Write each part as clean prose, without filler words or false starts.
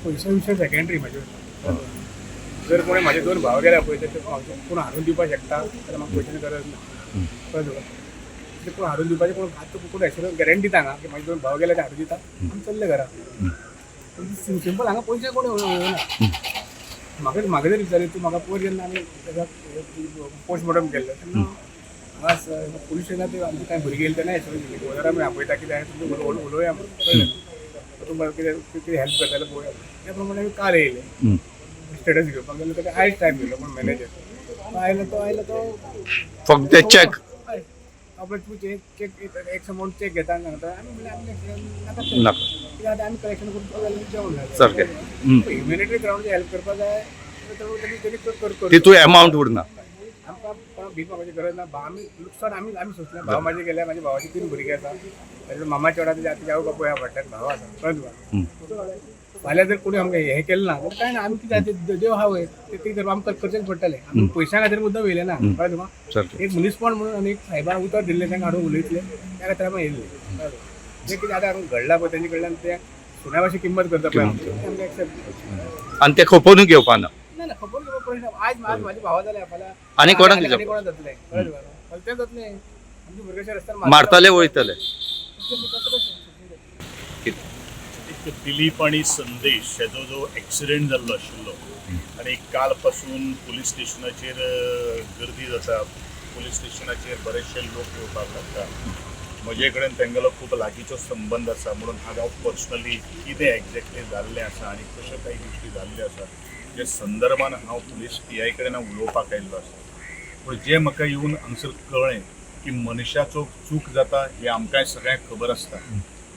पयशा विशय सेकंडरी म्हाजे. जर कोणी माझे 2 भाव गेल्या पळय ते कोण हारून दिवपाक शकता जाल्यार म्हाका पयशांची गरज ना. कळ्ळें तुका. ते कोण हारून दिवपाचें कोण आतां कोण एश्युरंस गॅरंटी दिता हांगा की म्हाजे 2 भाव गेले ते हारून दिता आमी चल्ले घरा. सिंपल हांगा पयशे कोणी उलोवना. म्हाका जर विचारलें तूं म्हाका पयर जेन्ना आमी तेका पोस्टमॉर्टम केल्लो तेन्ना हांगा पुलीस स्टेशनार ते आमचे कांय भुरगे येयले तेन्ना एश्युरंस दिली गोंयकारां आमी आपयता कितें आहा तुमी उलोवया म्हणून. कळ्ळें. तुमकां कितें हेल्प करता जाल्यार पळोवया. त्या प्रमाणे आमी काल येयले स्टेटस घेवपाक गेलो ताका आयज टायम दिलो पूण मॅनेजर आयलो तो फक्त चेक आपलो तुमी चेक एक्स अमावंट चेक घेता सांगता आमी म्हणलें आमी नाका कित्याक आतां आमी कलेक्शन करपाक जाल्यार जेवण सारकें. ह्युमॅनिटरी ग्रावंड हेल्प करपाक जाय तेणी तितू अमावंट उरना. आमकां भीक मागपाची गरज ना. आमी लुकसाण आमी सोंसलें. भाव म्हाजे गेल्या म्हाज्या भावाची 3 भुरगीं आसा. ताजे मामा चेडा तेजे आतां जावं पळया पडटात भाव आसा. कळ्ळें तुका. फाल्यां जर कोणी आमकां हें केलें ना जाल्यार कांय ना आमी कितें देव आहा वयर ते करपाक आमकां करचेंच पडटलें. आमी पयशां खातीर मुद्दम येयलें ना. कळ्ळें तुका. एक मनीसपण म्हणून आनी एक सायबा उतर दिल्लें तांकां हाडून उलयतले त्या खातीर आमी येयल्ले. जें कितें आतां घडलां पळय तेंचे कडल्यान ते सुण्या भाशेन किंमत करता पळय आमकां एक्सेप्ट. आनी ते खपोवनूच घेवपाना. ना खबर घेवपाक प्रश्न आज म्हाजे भावा जाल्या फाल्यां आनी कोणाक जातलें. कळ्ळें तुका. फाल्यां तें जातलें. आमचे भुरगे रस्त्यार मारताले वयतले. एक दिलीप आणि संदेश हेजो जो एक्सिडेंट जाल्लो आशिल्लो आनी काल पासून पुलीस स्टेशनाचेर गर्दी जाता. पुलीस स्टेशनाचेर बरेचशे लोक येवपाक लागता. म्हजे कडेन तेंगेलो खूब लागींचो संबंद आसा म्हणून हांव पर्सनली कितें एक्झॅक्टली जाल्लें आसा आनी कश्यो काही गोश्टी जाल्ल्यो आसा जे संदर्भान हांव पुलीस PI कडेन उलोवपाक आयिल्लो आसा. पूण जें म्हाका येवन हांगसर कळ्ळें की मनशाचो चूक जाता हें आमकांय सगळ्यांक खबर आसता.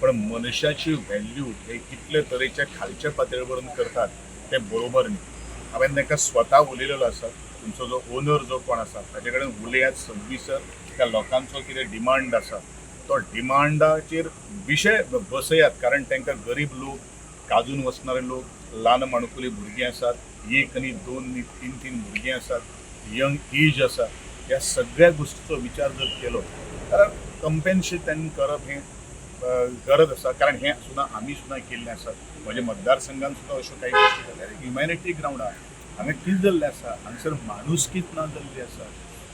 पण मनशाची व्हॅल्यू हे कितले तरेच्या खालच्या पातळीवरून करतात ते बरोबर न्ही. हांवें तांकां स्वता उलयलेलो आसा. तुमचो जो ओनर जो कोण आसा ताचे कडेन उलयात सविसर त्या लोकांचो कितें डिमांड आसा तो डिमांडाचेर विशय बसयात. कारण तांकां गरीब लोक काजून वचणारे लोक ल्हान माणकुली भुरगीं आसात. 1 आनी 2 आनी 3 भुरगीं आसात. यंग एज आसा. ह्या सगळ्या गोश्टीचो विचार जर केलो जाल्यार कंपेन्सेशन करप हें गरज आसा. कारण हें सुद्दां आमी सुद्दां केल्लें आसा. म्हज्या मतदारसंघान सुद्दां अश्यो काही गोश्टी जाल्यार ह्युमॅनिटी ग्रावंड आहा हांगा कितें जाल्लें आसा हांगसर माणुसकीच ना जाल्ली आसा.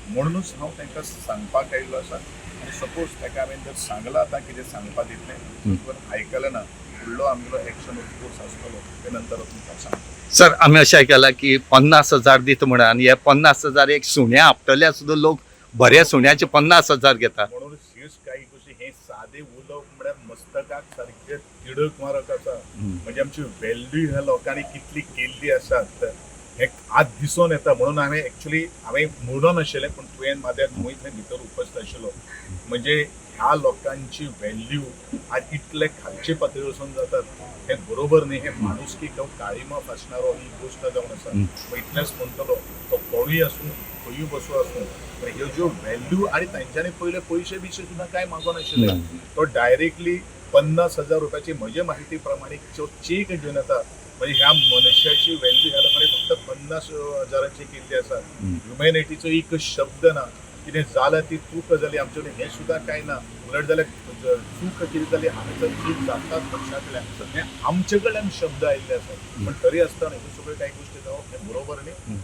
म्हणूनच हांव तांकां सांगपाक आयिल्लो आसा. आनी सपोज ताका हांवें जर सांगलां आतां कितें सांगपाक दितलें पण आयकलें ना फुडलो आमचो एक्शन कोर्स आसतलो ते नंतर तुमकां सांगतो. सर आमी अशें आयकलां की 50,000 दिता म्हणून आनी हे 50,000 एक सुण्या आपटल्यार सुद्दां लोक बऱ्या सुण्याचे 50,000 घेता. म्हणून ह्योच काही गोश्टी हे सादे उलोवप म्हळ्यार मस्तकाक सारके तिडक मारक आसा. म्हणजे आमची व्हॅल्यू ह्या लोकांनी कितली केल्ली आसात हे आज दिसून येता. म्हणून हांवें म्हणून नाशिल्लें पण तुवें म्हाज्याक थंय भितर उपस्थित आशिल्लो. म्हणजे ह्या लोकांची व्हॅल्यू आज इतले खालचे पातळी वचून जातात हे बरोबर न्ही. हे माणुसकी काळिमा फासणारो ही गोश्ट जावन आसा. इतलेंच म्हणटलो तो कोणूय आसूं खंयूय बसू आसूं पण ह्यो ज्यो व्हॅल्यू आणि तांच्यांनी पयले पयशे बिशे सुद्दां कांय मागो नाशिल्ले. तो डायरेक्टली 50,000 रुपयाची म्हजे माहिती प्रमाणे चेक घेवन येता. म्हणजे ह्या मनशाची व्हॅल्यू ह्या लोकांनी फक्त 50,000ची केल्ली आसा. ह्युमॅनिटीचो एक शब्द ना. कितें जाल्यार ती चूक जाली आमचे कडेन हें सुद्दां कांय ना. उलट जाल्यार चूक कितें जाली हांवें जर चूक जातात मनशांतल्यान हें आमचे कडल्यान शब्द आयिल्ले आसात. पण तरी आसतना ह्यो सगळ्यो काही गोश्टी जावप हें बरोबर न्ही.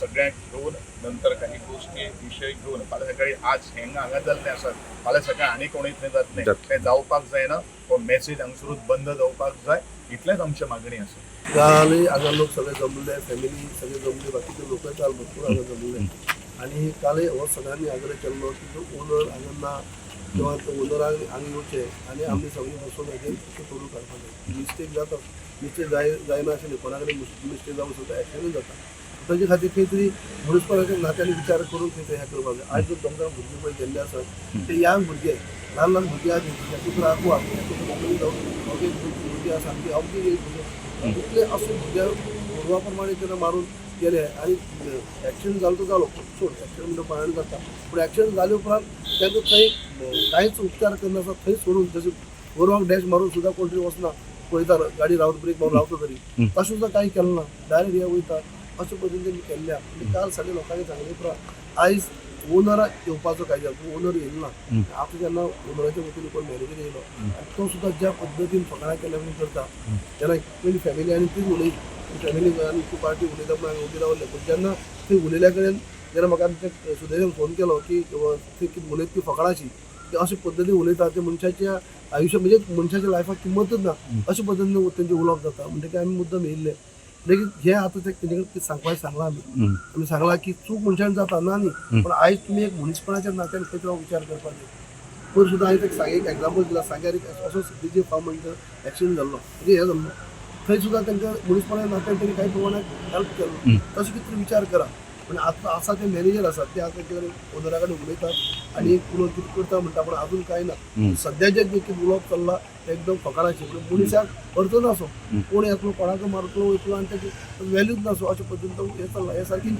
सगळ्यांक घेवन नंतर काही गोश्टी विशय घेवन फाल्यां सकाळी आज हांगा जाल्लें आसात फाल्यां सकाळी आनी कोणूय थंय जातलें तें जावपाक जायना. हो मॅसेज हांगसरूच बंद जावपाक जाय इतलेंच आमची मागणी आसा. काल हांगा लोक सगळे जमले फॅमिली सगळे जमले बाकीचे लोक काल भरपूर हांगा जमले आनी काल हो सगळ्यांनी आग्रह केल्लो की जो ओनर हांगा ना किंवा तो ओनराक हांगा येवचे आनी आमी सगळीं बसून हाजेर करून काडपाक जाय. मिस्टेक जाता मिस्टेक जायना अशें न्ही. कोणा कडेन मिस्टेक जावंक सुद्दां एक्सिडेंट जाता. ताचे खातीर खंय तरी मनुसपणाच्या नात्याने विचार करून खंय हें करपाक जाय. आयज जर दोन भुरगीं पळय गेल्ले आसात ते यंग भुरगे ल्हान भुरगीं आसात तुका राखू कोंकणी जावन भुरगीं आसा आमची अवघी भुरगे इतले अशे भुरग्या गोरवा प्रमाणे तेन्ना मारून गेले आनी एक्सिडेंट जालो तो जालो सोड एक्सिडेंट म्हणटा पांयान जाता. पूण एक्सिडेंट जाले उपरांत तांकां थंय कांयच उपचार करनासतना थंय सोडून जशें गोरवाक डॅश मारून सुद्दां कोण तरी वचना पळयता गाडी रावता ब्रेक मारून रावता तरी तशें सुद्दां कांय केलें ना. डायरेक्ट हे वयता अशे पद्दतीन केल्ल्या. आनी काल सगळे लोकांनी सांगले उपरांत आयज ओनर येवपाचो काय ओनर येयलो ना आता जेन्ना ओनराच्या वतीन कोण मॅनेजर येयलो आनी तो सुद्दां ज्या पद्दतीन फकाणां केल्या करता तेन्ना पयलीं फॅमिली आनी तीच उलयली फॅमिली आनी ती पार्टी उलयता म्हण हांवें उबी रावले पूण जेन्ना ती उलयल्या कडेन जेन्ना म्हाका आमच्या सुदैवान फोन केलो की ती उलयत ती फकाणाची ते अशे पद्दतीन उलयता ते मनशाच्या आयुश्या म्हणजे मनशाच्या लायफाक किंमतच ना अशे पद्दतीन तेंचे उलोवप जाता म्हणटकीर आमी मुद्दम येयल्ले देखीक हे आतां तेंचे कडेन सांगपाक सांगला आमी सांगला की चूक मनशान जाता ना न्ही पण आयज तुमी एक मनीसपणाच्या नात्यान खंय तरी विचार करपाक जाय पयर सुद्दां हांवें ताका एक एग्जाम्पल दिला सांग्यार असो डीजे फार्म म्हणजे एक्सिडेंट जाल्लो म्हणजे हे जाल्लो थंय सुद्दां तांकां मनीसपणाच्या नात्यान तेणी कांय प्रमाणात हेल्प केलो तशें कितें तरी विचार करा पण आता आसा ते मॅनेजर आसात ते आता तेंचे कडेन ओनरा कडेन उलयतात आनी उलोवन कितें करता म्हणटा पण अजून कांय ना सद्याचें जे कितें उलोवप चल्लां तें एकदम फकाणाचें पूण मनिशाक अर्थ नासो कोण येतलो कोणाक मारतलो वयतलो आनी तेची व्हॅल्यूच नासो अशे पद्दतीन तो हें चल्लां हें सारकी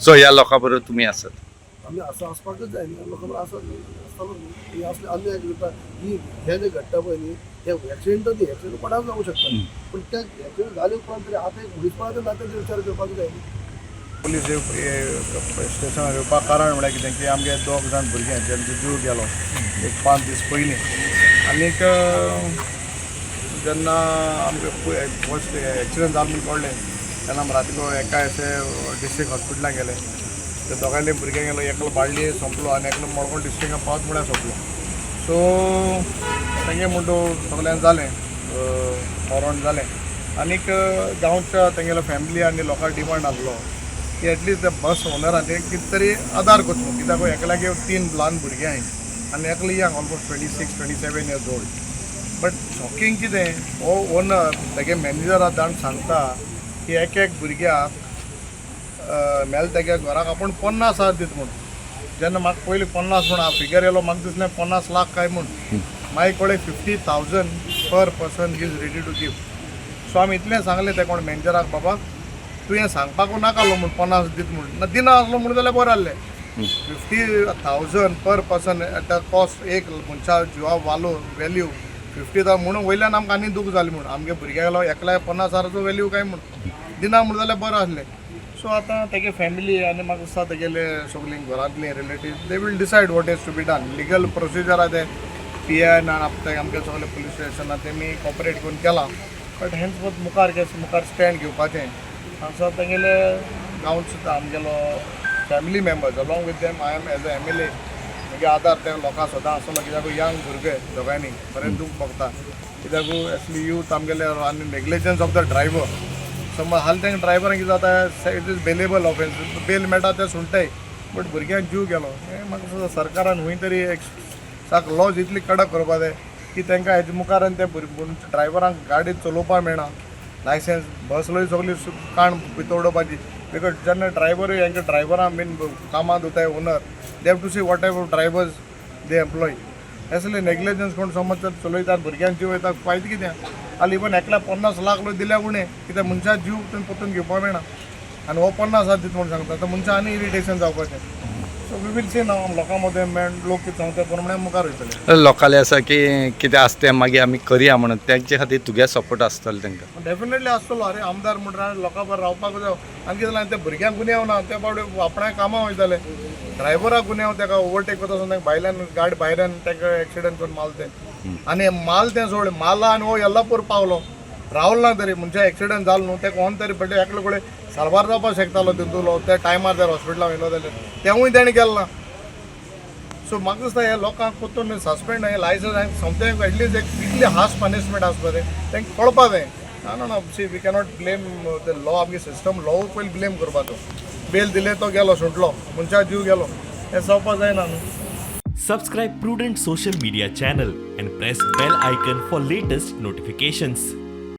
सो ह्या लोकां बरोबर तुमी आसात आमी असं आसपाकच जाय न्ही लोकां बरोबर आसतालो न्ही असले आमी हें करता ही हे जे घडटा पळय न्ही हे एक्सिडेंट न्ही एक्सिडेंट कोणाक जावं शकता पूण त्या एक्सिडेंट जाले उपरांत तरी आतां एक मनीसपणाच्या नात्यान विचार करपाक जाय न्ही पुलीस स्टेशनार येवपाक कारण म्हळ्यार कितें की आमगे 2 जाण भुरग्यां जेंचो जीव गेलो एक 5 दीस पयलीं आनीक जेन्ना आमगे फस्ट एक्सिडेंट जालो म्हूण कळ्ळें तेन्ना रातीको एका अशें डिस्ट्रिक्ट हॉस्पिटलाक गेले ते दोगांयले भुरगे गेलो एकलो बाळ्ळी सोंपलो आनी एकलो मडगांव डिस्ट्रिक्टाक पावत म्हळ्यार सोंपलो सो तेंगे म्हणटो सगळ्यांक जालें मरण जालें आनीक गांवच्या तेंगेलो फॅमिली आनी लोकांक डिमांड आसलो की एटलीस्ट त्या बस ओनरान कितें तरी आदार करचो कित्याक एकल्याक 3 ल्हान भुरगीं आहाय आनी एकलो young almost 26-27 years old but shocking कितें हो ओनर तेगे मॅनेजरा धाडून सांगता की एक भुरग्याक मेल तेगे घराक आपूण 50,000 दिता म्हूण जेन्ना म्हाका पयलीं 50 म्हूण फिगर येयलो म्हाका दिसलें 50 लाख काय म्हूण मागीर कळ्ळें 50,000 per person is ready to give so आमी इतलें सांगलें ते कोण मॅनेजराक बाबा तुवें सांगपाकू नाकालो म्हूण 50 दिता म्हूण दिना आसलो म्हूण जाल्यार बरें आहलें 50,000 per person at the cost एक मनशा जिवा वालो वॅल्यू 50,000 म्हणून वयल्यान आमकां आनी दूख जालें म्हूण आमगे भुरग्याक एकल्या 50,000चो वॅल्यू काय म्हूण दिना म्हूण जाल्यार बरें आसलें सो आतां तेगे फॅमिली आनी म्हाका दिसता तेगेले सगळीं घरांतलीं relative they will decide what is to be done legal procedure आहा ते PN आनी आमगे सगळे पुलीस स्टेशन आहा तेमी कॉपरेट करून केलां बट हेंच मुखार स्टँड घेवपाचें हांगसर तेंगेले गांव सुद्दां आमगेलो family members along with them I am as a MLA म्हगे आदार ते लोकांक सदां आसलो कित्याक यंग भुरगे दोगांयनी बरें दूख भोगता कित्याक एक्चुअली यूथ आमगेले आनी नेग्लिजन्स ऑफ द ड्रायव्हर समज हाल तेंका ड्रायव्हरांक कितें जाता it is bailable offence bail मेळटा ते सुणटाय बट भुरग्यांक जीव गेलो हें म्हाका दिसता सरकारान खंय तरी एक लॉज इतली कडक करपा जाय की तेंकां हेजे मुखार ते ड्रायव्हरांक गाडी चलोवपाक मेळना लायसन्स बसलोय सगळी काण भितर उडोवपाची बिकॉज जेन्ना ड्रायव्हर हेंका ड्रायव्हरां बीन कामां दिताय owner they have to see whatever drivers they employ असले नेग्लिजन्स कोण समज जर चलयतात भुरग्यांक जीव वयता फायदो कितें हाली इवन एकल्या 50 लाख दिल्या उणें कित्याक मनशा जीव तुवें पोतून घेवपाक मेळना आनी हो 50,000 दिता म्हूण सांगता तर मनशा आनी इरिटेशन जावपाचें सो वी वील सी नाव लोकां मदें लोक कितें सांगता प्रमाणे मुखार वयतले लोकांले आसा की कितें आसा तें मागीर आमी करया म्हणून तेंचे खातीर तुगे सपोर्ट आसतलो तेंकां डेफिनेटली आसतलो अरे आमदार म्हणटा लोकां बरें रावपाक जाय आनी कितें जालें ते भुरग्यांक गुन्यांव ना ते बाबडे आपणाय कामां वयताले ड्रायव्हराक गुन्यांव ताका ओवरटेक करता आसतना भायल्यान गाडी भायल्यान ताका एक्सिडेंट करून माल तें आनी माल तें सोड माला आनी हो येल्लापूर पावलो रावलो ना तरी मनशा एक्सिडेंट जालो न्हू तेका ऑन तरी पडले एकलो कडेन सारवार जावपाक शकतालो तितूलो त्या टायमार जर हॉस्पिटलाक वयलो जाल्यार तेवूय तेणें केलें ना सो म्हाका दिसता हे लोकांक कोतून सस्पेंड हे लायसन्स समथींग एटलीस्ट एक इतली हार्श पनिशमेंट आसपा जाय तेंकां कळपा जाय ना see we cannot blame the law आमगे सिस्टम लॉ पयलीं ब्लेम करपाचो बेल दिले तो गेलो सुटलो मनशा जीव गेलो हें जावपा जायना न्हू Subscribe Prudent social media channel and press bell icon for latest notifications.